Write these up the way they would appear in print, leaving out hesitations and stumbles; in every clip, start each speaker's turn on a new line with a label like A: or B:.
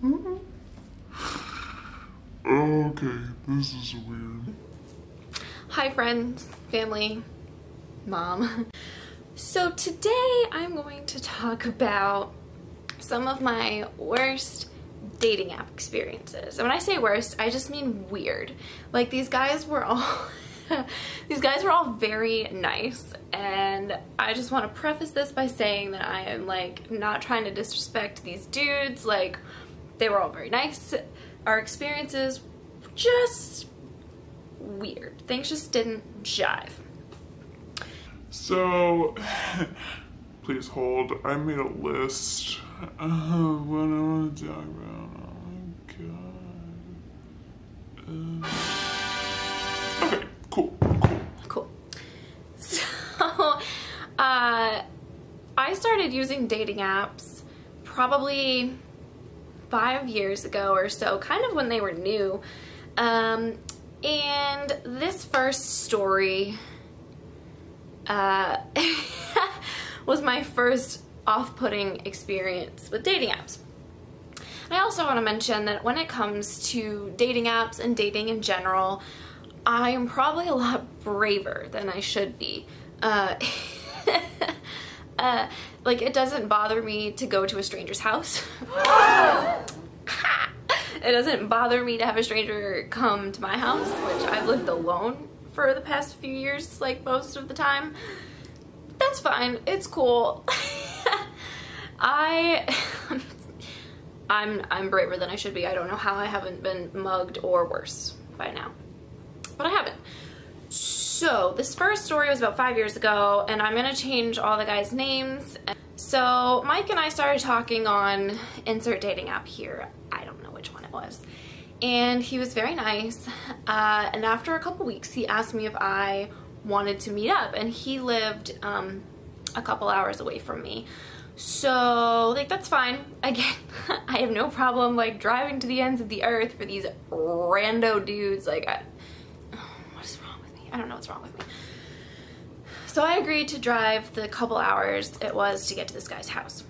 A: Okay, this is weird.
B: Hi friends, family, mom. So today I'm going to talk about some of my worst dating app experiences. And when I say worst, I just mean weird. Like these guys were all very nice, and I just want to preface this by saying that I am like not trying to disrespect these dudes. Like they were all very nice. Our experiences were just weird. Things just didn't jive.
A: So, please hold. I made a list of what I want to talk about. Oh my god. Okay, cool.
B: So, I started using dating apps probably 5 years ago or so, kind of when they were new. And this first story was my first off-putting experience with dating apps. I also want to mention that when it comes to dating apps and dating in general, I am probably a lot braver than I should be. Like it doesn't bother me to go to a stranger's house. It doesn't bother me to have a stranger come to my house, which I've lived alone for the past few years, like most of the time. That's fine. It's cool. I'm braver than I should be. I don't know how I haven't been mugged or worse by now, but I haven't. So this first story was about 5 years ago, and I'm gonna change all the guys' names. So Mike and I started talking on insert dating app here. I don't know which one it was. And he was very nice. And after a couple weeks, he asked me if I wanted to meet up, and he lived a couple hours away from me. So like that's fine. Again, I have no problem like driving to the ends of the earth for these rando dudes. Like what is wrong with me? I don't know what's wrong with me. So I agreed to drive the couple hours it was to get to this guy's house.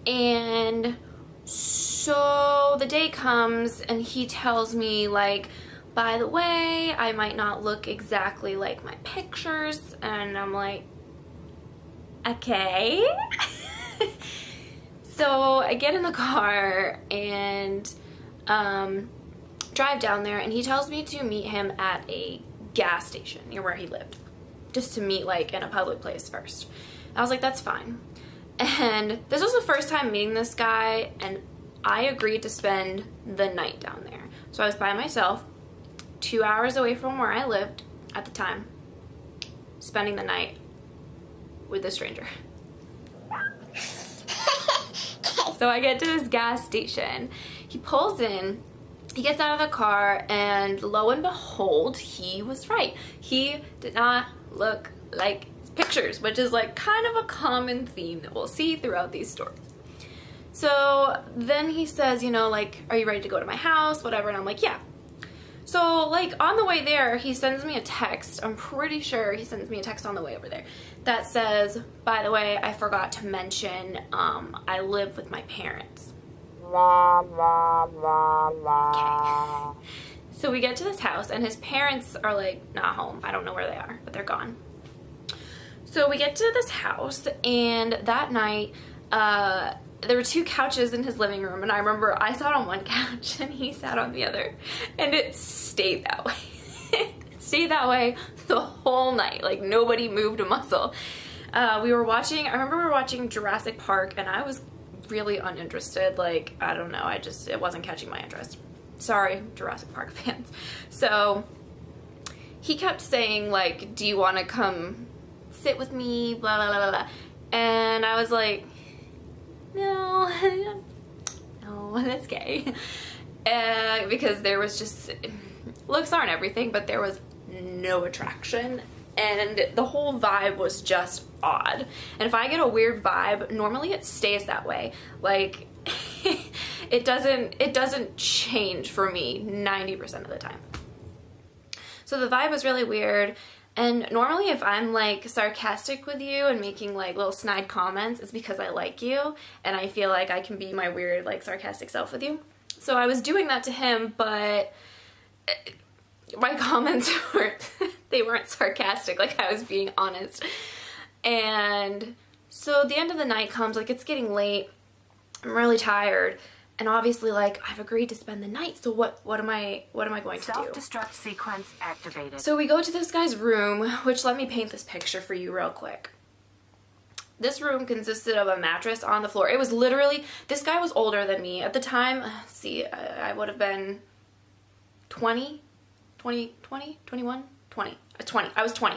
B: And so the day comes and he tells me like, by the way, I might not look exactly like my pictures. And I'm like, okay. So I get in the car and drive down there, and he tells me to meet him at a gas station near where he lived, just to meet like in a public place first. I was like, that's fine. And this was the first time meeting this guy, and I agreed to spend the night down there. So I was by myself, 2 hours away from where I lived at the time, spending the night with a stranger. So I get to this gas station. He pulls in, he gets out of the car, and lo and behold, he was right. He did not look like his pictures, which is like kind of a common theme that we'll see throughout these stories. So then he says, you know, like, are you ready to go to my house, whatever, and I'm like, yeah. So like on the way there, he sends me a text. I'm pretty sure he sends me a text on the way over there that says, by the way, I forgot to mention, I live with my parents. Okay. So we get to this house, and his parents are like not home. I don't know where they are, but they're gone. So we get to this house, and that night, there were 2 couches in his living room, and I remember I sat on one couch and he sat on the other, and it stayed that way. It stayed that way the whole night. Like nobody moved a muscle. We were watching, I remember we were watching Jurassic Park, and I was really uninterested. Like, I don't know, it wasn't catching my interest. Sorry, Jurassic Park fans. So he kept saying like, do you want to come sit with me, blah, blah, blah, blah. And I was like, no, that's gay. Because there was just, looks aren't everything, but there was no attraction, and the whole vibe was just odd. And if I get a weird vibe, normally it stays that way. Like, it doesn't change for me 90% of the time. So the vibe was really weird. And normally if I'm like sarcastic with you and making like little snide comments, it's because I like you and I feel like I can be my weird like sarcastic self with you. So I was doing that to him, but my comments weren't sarcastic, like I was being honest. And so the end of the night comes, like it's getting late, I'm really tired, and obviously like I've agreed to spend the night, so what am I going to do?
C: Self-destruct sequence activated.
B: So we go to this guy's room, which let me paint this picture for you real quick. This room consisted of a mattress on the floor. It was literally, this guy was older than me. At the time, let's see, I would have been 20. I was 20.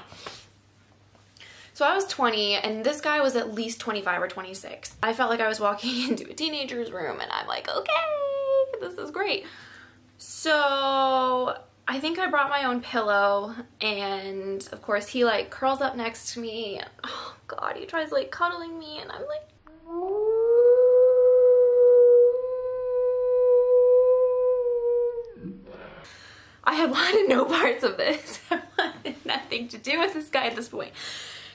B: So I was 20 and this guy was at least 25 or 26. I felt like I was walking into a teenager's room and I'm like, okay, this is great. So I think I brought my own pillow and of course he like curls up next to me. And, oh God, he tries like cuddling me and I'm like, I had wanted no parts of this. I wanted nothing to do with this guy at this point.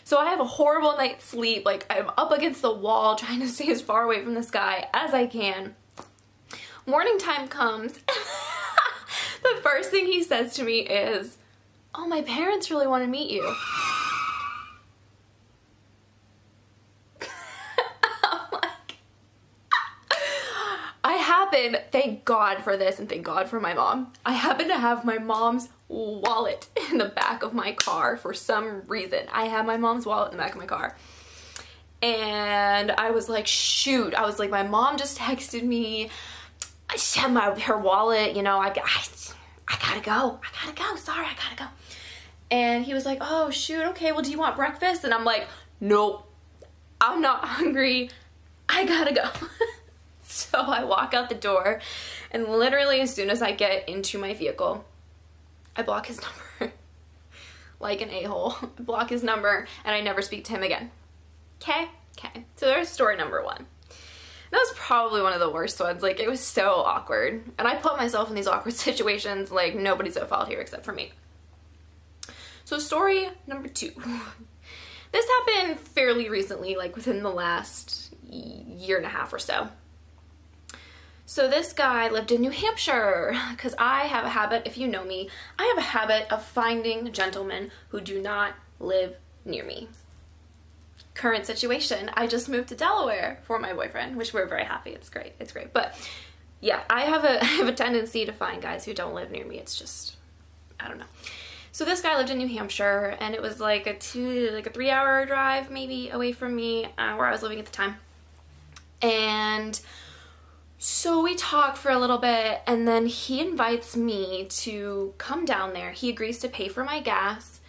B: So I have a horrible night's sleep. Like I'm up against the wall trying to stay as far away from this guy as I can. Morning time comes. The first thing he says to me is, oh, my parents really want to meet you. Thank God for this and thank God for my mom. I happen to have my mom's wallet in the back of my car for some reason. I have my mom's wallet in the back of my car. And I was like, shoot. I was like, my mom just texted me. I just have her wallet, you know, I gotta go. Sorry, I gotta go. And he was like, oh, shoot. Okay, well, do you want breakfast? And I'm like, nope, I'm not hungry. I gotta go. So I walk out the door and literally as soon as I get into my vehicle, I block his number like an a-hole. I block his number and I never speak to him again. Okay? So there's story number one. That was probably one of the worst ones. Like, it was so awkward. And I put myself in these awkward situations like nobody's at fault here except for me. So story number two. This happened fairly recently, like within the last year and a half or so. So this guy lived in New Hampshire because I have a habit, if you know me, I have a habit of finding gentlemen who do not live near me. Current situation, I just moved to Delaware for my boyfriend, which we're very happy. It's great. But yeah, I have a tendency to find guys who don't live near me. It's just, I don't know. So this guy lived in New Hampshire and it was like a 3-hour drive maybe away from me where I was living at the time. And so we talk for a little bit and then he invites me to come down there. He agrees to pay for my gas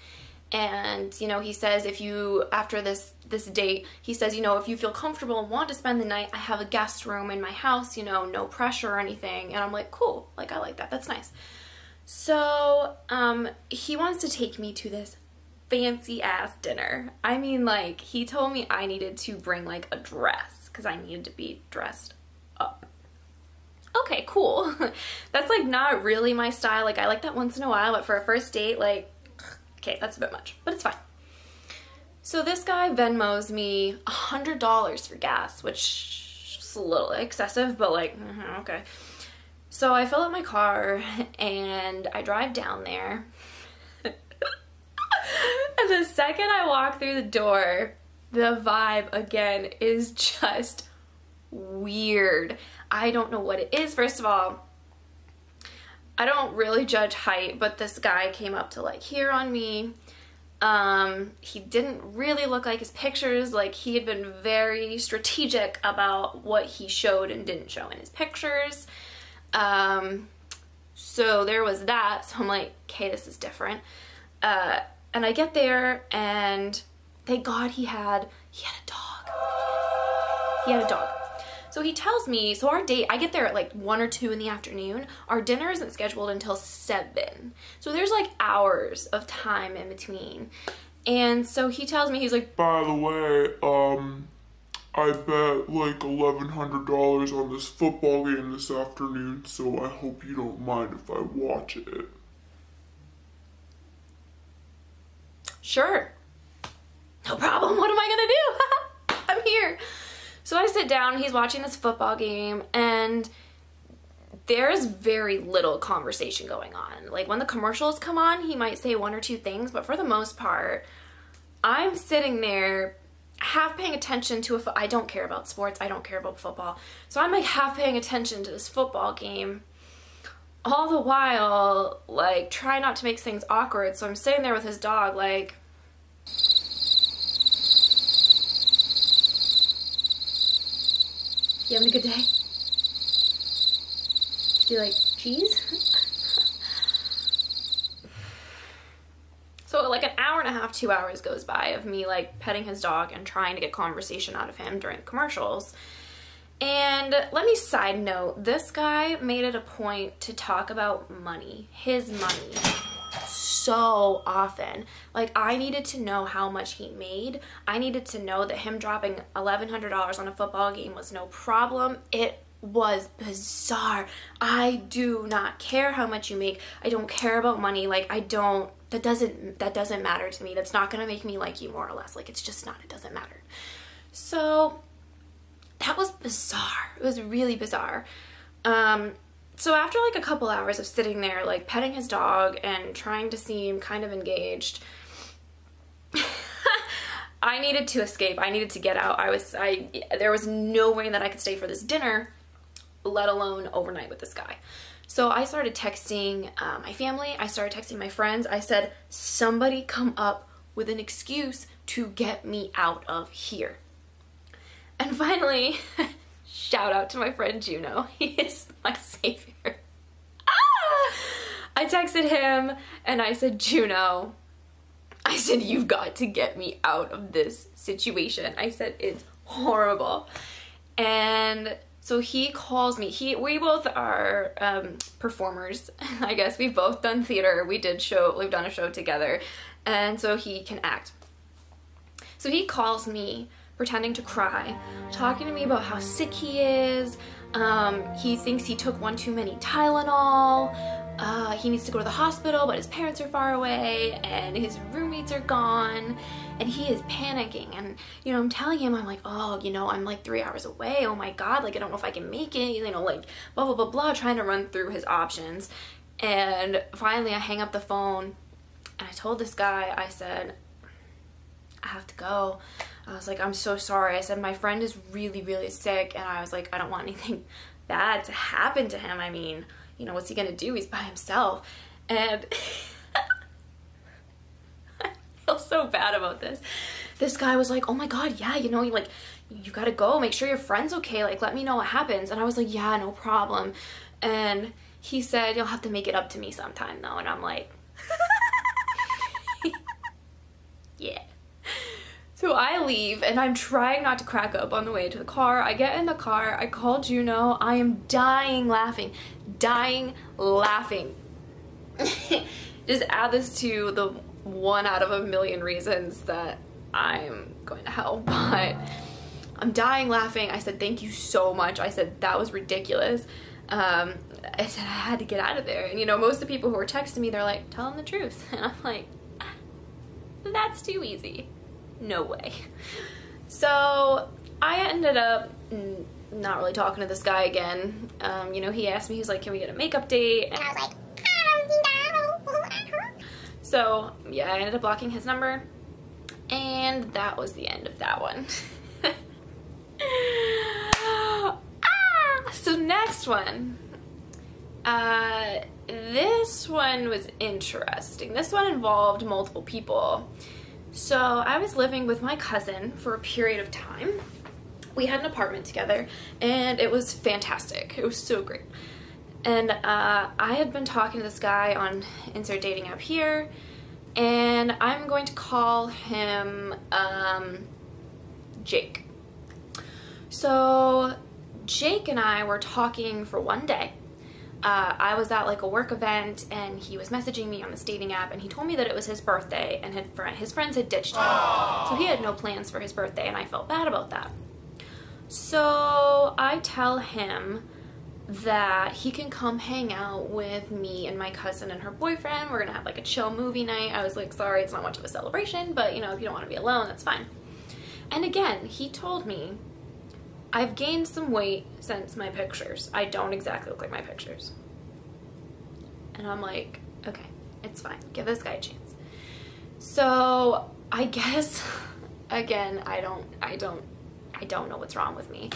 B: and, you know, he says if you, after this date, he says, you know, if you feel comfortable and want to spend the night, I have a guest room in my house, you know, no pressure or anything. And I'm like, cool, like I like that, that's nice. So he wants to take me to this fancy ass dinner. I mean, like, he told me I needed to bring like a dress because I needed to be dressed up. Okay, cool. That's like not really my style. Like I like that once in a while, but for a first date, like, okay, that's a bit much, but it's fine. So this guy Venmos me $100 for gas, which is a little excessive, but like, okay. So I fill up my car and I drive down there. And the second I walk through the door, the vibe again is just weird. I don't know what it is. First of all, I don't really judge height, but this guy came up to like here on me. He didn't really look like his pictures. Like he had been very strategic about what he showed and didn't show in his pictures. So there was that. So I'm like, okay, this is different. And I get there and thank God he had a dog. He had a dog. So he tells me, so our date, I get there at like 1 or 2 in the afternoon. Our dinner isn't scheduled until 7. So there's like hours of time in between. And so he tells me, he's like,
A: by the way, I bet like $1,100 on this football game this afternoon, so I hope you don't mind if I watch it.
B: Sure. No problem. What am I gonna do? I'm here. So I sit down, he's watching this football game, and there's very little conversation going on. Like, when the commercials come on, he might say one or two things, but for the most part, I'm sitting there half paying attention to I don't care about sports, I don't care about football. So I'm like half paying attention to this football game, all the while, like, trying not to make things awkward. So I'm sitting there with his dog, like, you having a good day? Do you like cheese? So like an hour and a half, 2 hours goes by of me like petting his dog and trying to get conversation out of him during the commercials. And let me side note, this guy made it a point to talk about money, his money, so often. Like, I needed to know how much he made. I needed to know that him dropping $1,100 on a football game was no problem. It was bizarre. I do not care how much you make. I don't care about money. Like, that doesn't matter to me. That's not gonna make me like you more or less. Like, it's just not, it doesn't matter. So that was bizarre. It was really bizarre. So after like a couple hours of sitting there, like petting his dog and trying to seem kind of engaged, I needed to escape. I needed to get out. There was no way that I could stay for this dinner, let alone overnight with this guy. So I started texting my family. I started texting my friends. I said, somebody come up with an excuse to get me out of here. And finally, shout out to my friend Juno. He is my savior. I texted him and I said, Juno, I said, you've got to get me out of this situation. I said, it's horrible. And so he calls me. We both are performers. I guess we've both done theater. We've done a show together. And so he can act. So he calls me pretending to cry, talking to me about how sick he is. He thinks he took one too many Tylenol. He needs to go to the hospital, but his parents are far away and his roommates are gone, and he is panicking. And, you know, I'm telling him, I'm like, oh, you know, I'm like 3 hours away. Oh my God, like, I don't know if I can make it, you know, like, blah, blah, blah, blah, trying to run through his options. And finally I hang up the phone and I told this guy, I said, I have to go. I was like, I'm so sorry. I said, my friend is really, really sick. And I was like, I don't want anything bad to happen to him. I mean, you know, what's he gonna do? He's by himself. And I feel so bad about this. This guy was like, oh my God, yeah, you know, like, you gotta go. Make sure your friend's okay. Like, let me know what happens. And I was like, yeah, no problem. And he said, you'll have to make it up to me sometime though. And I'm like, yeah. So I leave and I'm trying not to crack up on the way to the car. I get in the car, I call Juno, I am dying laughing. Just add this to the 1 out of a million reasons that I'm going to hell, but I'm dying laughing. I said, thank you so much. I said, that was ridiculous. I said, I had to get out of there. And you know, most of the people who were texting me, they're like, tell them the truth. And I'm like, that's too easy. No way. So I ended up not really talking to this guy again. You know, he asked me, he's like, can we get a makeup date? And I was like, so yeah, I ended up blocking his number, and that was the end of that one. So next one. This one was interesting. This one involved multiple people. So I was living with my cousin for a period of time. We had an apartment together and it was fantastic. It was so great. And I had been talking to this guy on insert dating app here, and I'm going to call him Jake. So Jake and I were talking for one day. I was at like a work event and he was messaging me on this dating app, and he told me that it was his birthday and his friends had ditched him. So he had no plans for his birthday, and I felt bad about that. So I tell him that he can come hang out with me and my cousin and her boyfriend. We're gonna have like a chill movie night. I was like, sorry, it's not much of a celebration, but you know, if you don't want to be alone, that's fine. And again, he told me, I've gained some weight since my pictures. I don't exactly look like my pictures. And I'm like, okay, it's fine. Give this guy a chance. So I guess, again, I don't know what's wrong with me,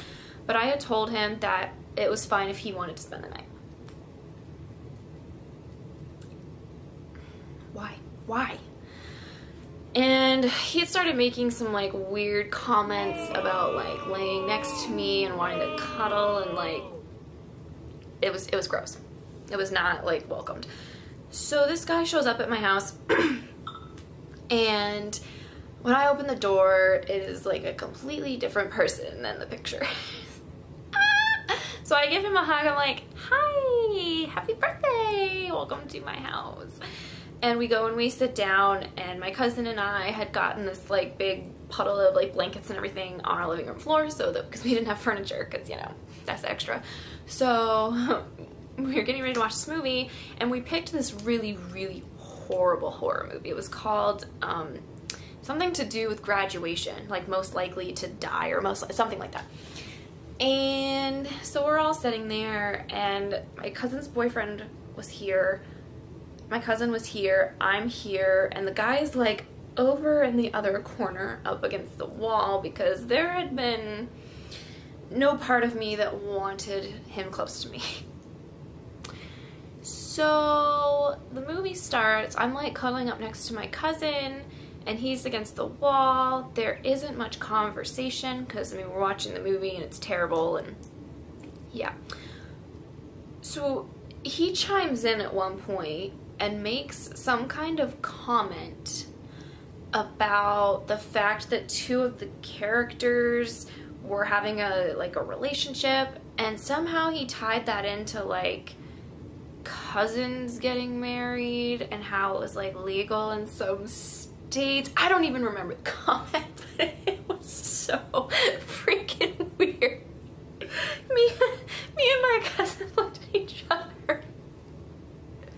B: but I had told him that it was fine if he wanted to spend the night. Why? And he had started making some like weird comments about like laying next to me and wanting to cuddle, and like it was gross. It was not like welcomed. So this guy shows up at my house and when I open the door, it is like a completely different person than the picture. So I give him a hug. I'm like, hi, happy birthday, welcome to my house. And we go and we sit down, and my cousin and I had gotten this like big puddle of like blankets and everything on our living room floor, so that because we didn't have furniture, because you know, that's extra. So we were getting ready to watch this movie, and we picked this really, really horrible horror movie. It was called something to do with graduation, like most likely to die, or something like that. And so we're all sitting there, and my cousin's boyfriend was here, my cousin was here, I'm here, and the guy's like over in the other corner up against the wall, because there had been no part of me that wanted him close to me. So the movie starts, I'm like cuddling up next to my cousin, and he's against the wall. There isn't much conversation because, I mean, we're watching the movie and it's terrible, and yeah. So he chimes in at one point and makes some kind of comment about the fact that two of the characters were having a relationship, and somehow he tied that into like cousins getting married and how it was like legal in some states. I don't even remember the comment, but it was so freaking weird. Me and my cousin looked at each other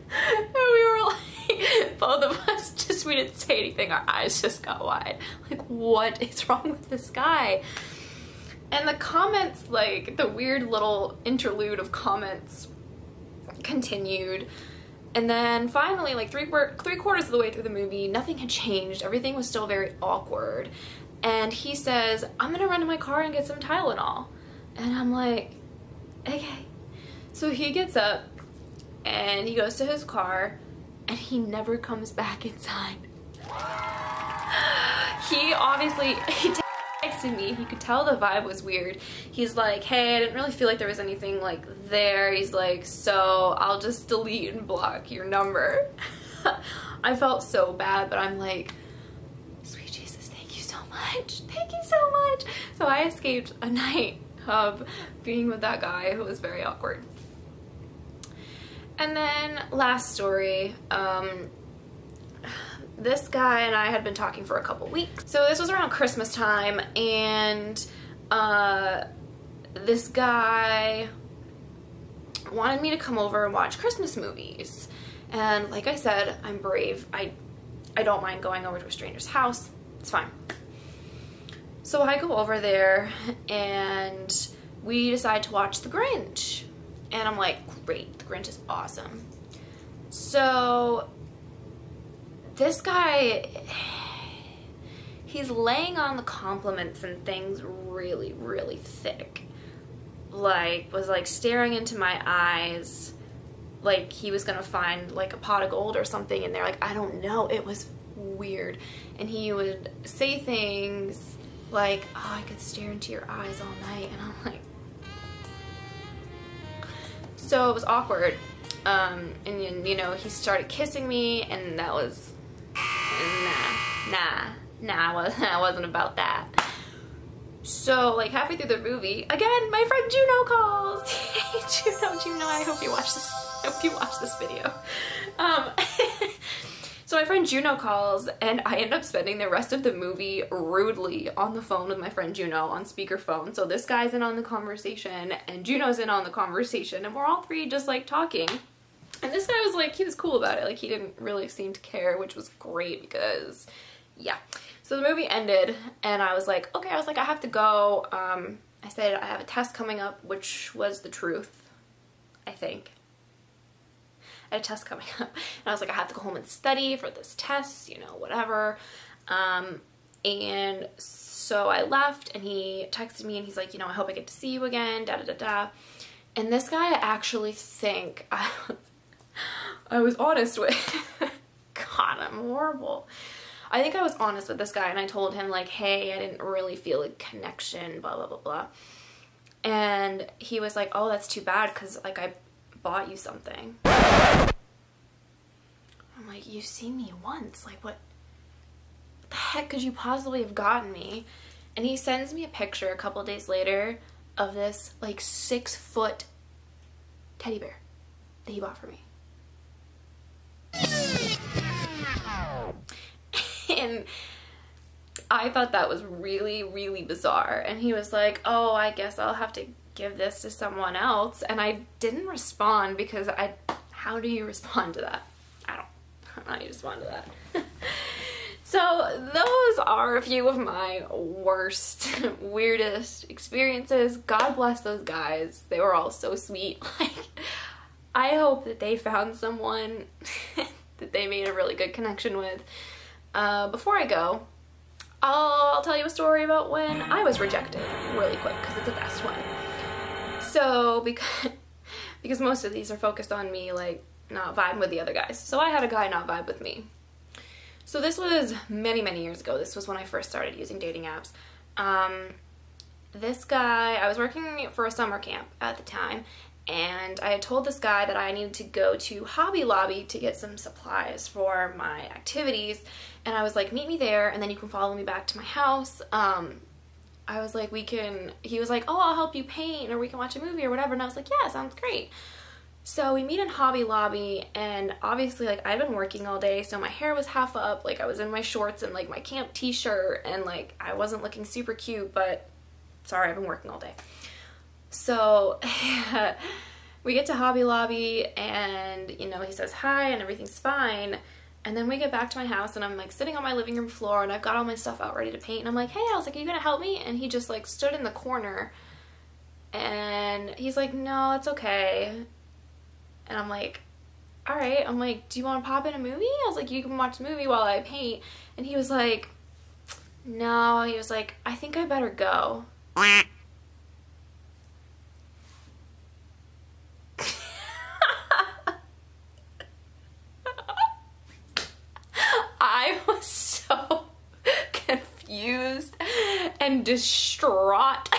B: and we were like, both of us just, we didn't say anything, our eyes just got wide. Like, what is wrong with this guy? And the comments, like the weird little interlude of comments continued, and then finally, like three quarters of the way through the movie, nothing had changed. Everything was still very awkward, and he says, I'm gonna run to my car and get some Tylenol. And I'm like, okay. So he gets up and he goes to his car, and he never comes back inside. He obviously, he texted me, he could tell the vibe was weird. He's like, hey, I didn't really feel like there was anything like there. He's like, so I'll just delete and block your number. I felt so bad, but I'm like, sweet Jesus, thank you so much. Thank you so much. So I escaped a night of being with that guy who was very awkward. And then last story, this guy and I had been talking for a couple weeks. So this was around Christmas time, and this guy wanted me to come over and watch Christmas movies. And like I said, I'm brave. I don't mind going over to a stranger's house. It's fine. So I go over there and we decide to watch The Grinch. And I'm like, great, The Grinch is awesome. So this guy, he's laying on the compliments and things really, really thick. Like, was like staring into my eyes like he was gonna find like a pot of gold or something in there. Like, I don't know, it was weird. And he would say things like, oh, I could stare into your eyes all night. And I'm like, so it was awkward. And you know, he started kissing me, and that was, I wasn't about that. So like halfway through the movie, again, my friend Juno calls. Hey Juno, I hope you watch this. I hope you watch this video. So my friend Juno calls, and I end up spending the rest of the movie rudely on the phone with my friend Juno on speakerphone. So this guy's in on the conversation, and Juno's in on the conversation, and we're all three just like talking. And this guy was like, he was cool about it. Like, he didn't really seem to care, which was great because, yeah. So the movie ended, and I was like, okay, I have to go. I said I have a test coming up, which was the truth, I think. I had a test coming up, and I was like, I have to go home and study for this test, you know, whatever. And so I left, and he texted me, and he's like, you know, I hope I get to see you again, da-da-da-da. And this guy, I actually think I was honest with. God, I'm horrible. I think I was honest with this guy, and I told him, like, hey, I didn't really feel a connection, blah, blah, blah, blah. And he was like, oh, that's too bad, because, like, I bought you something. I'm like, you've seen me once. Like, what the heck could you possibly have gotten me? And he sends me a picture a couple days later of this, like, 6-foot teddy bear that he bought for me. And I thought that was really, really bizarre. And he was like, oh, I guess I'll have to give this to someone else. And I didn't respond because how do you respond to that? I don't know how you respond to that. So those are a few of my worst, weirdest experiences. God bless those guys. They were all so sweet. Like, I hope that they found someone that they made a really good connection with. Before I go, I'll tell you a story about when I was rejected really quick, because it's the best one. So because most of these are focused on me, like, not vibing with the other guys. So I had a guy not vibe with me. So this was many, many years ago. This was when I first started using dating apps. This guy, I was working for a summer camp at the time, and I had told this guy that I needed to go to Hobby Lobby to get some supplies for my activities. And I was like, meet me there, and then you can follow me back to my house. I was like, he was like, oh, I'll help you paint, or we can watch a movie or whatever. And I was like, yeah, sounds great. So we meet in Hobby Lobby, and obviously, like, I'd been working all day, so my hair was half up. Like, I was in my shorts and, like, my camp t-shirt, and, like, I wasn't looking super cute, but sorry, I've been working all day. So we get to Hobby Lobby, and, you know, he says hi and everything's fine. And then we get back to my house, and I'm like sitting on my living room floor, and I've got all my stuff out ready to paint. And I'm like, hey, I was like, are you gonna help me? And he just like stood in the corner, and he's like, no, it's okay. And I'm like, all right. I'm like, do you want to pop in a movie? I was like, you can watch a movie while I paint. And he was like, no. He was like, I think I better go. I was so confused and distraught.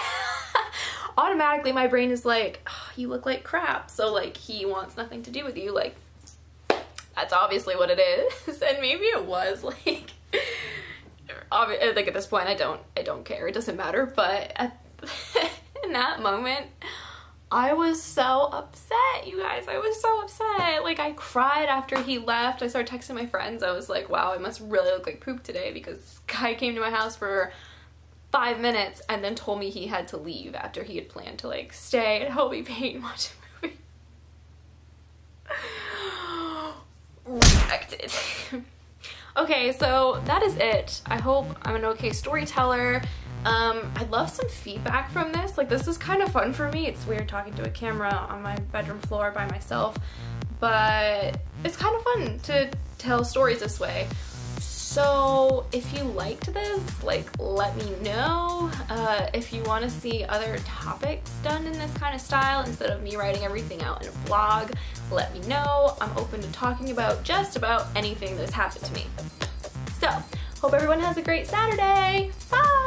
B: Automatically my brain is like, oh, you look like crap, so like he wants nothing to do with you. Like, that's obviously what it is. And maybe it was like at this point I don't care, it doesn't matter. But in that moment I was so upset, you guys. I was so upset. Like, I cried after he left. I started texting my friends. I was like, wow, I must really look like poop today, because this guy came to my house for 5 minutes and then told me he had to leave after he had planned to, like, stay and help me paint and watch a movie. Rejected. Okay, so that is it. I hope I'm an okay storyteller. I'd love some feedback from this. Like, this is kind of fun for me. It's weird talking to a camera on my bedroom floor by myself, but it's kind of fun to tell stories this way. So if you liked this, like, let me know. If you want to see other topics done in this kind of style instead of me writing everything out in a blog, let me know. I'm open to talking about just about anything that's happened to me. So, hope everyone has a great Saturday. Bye!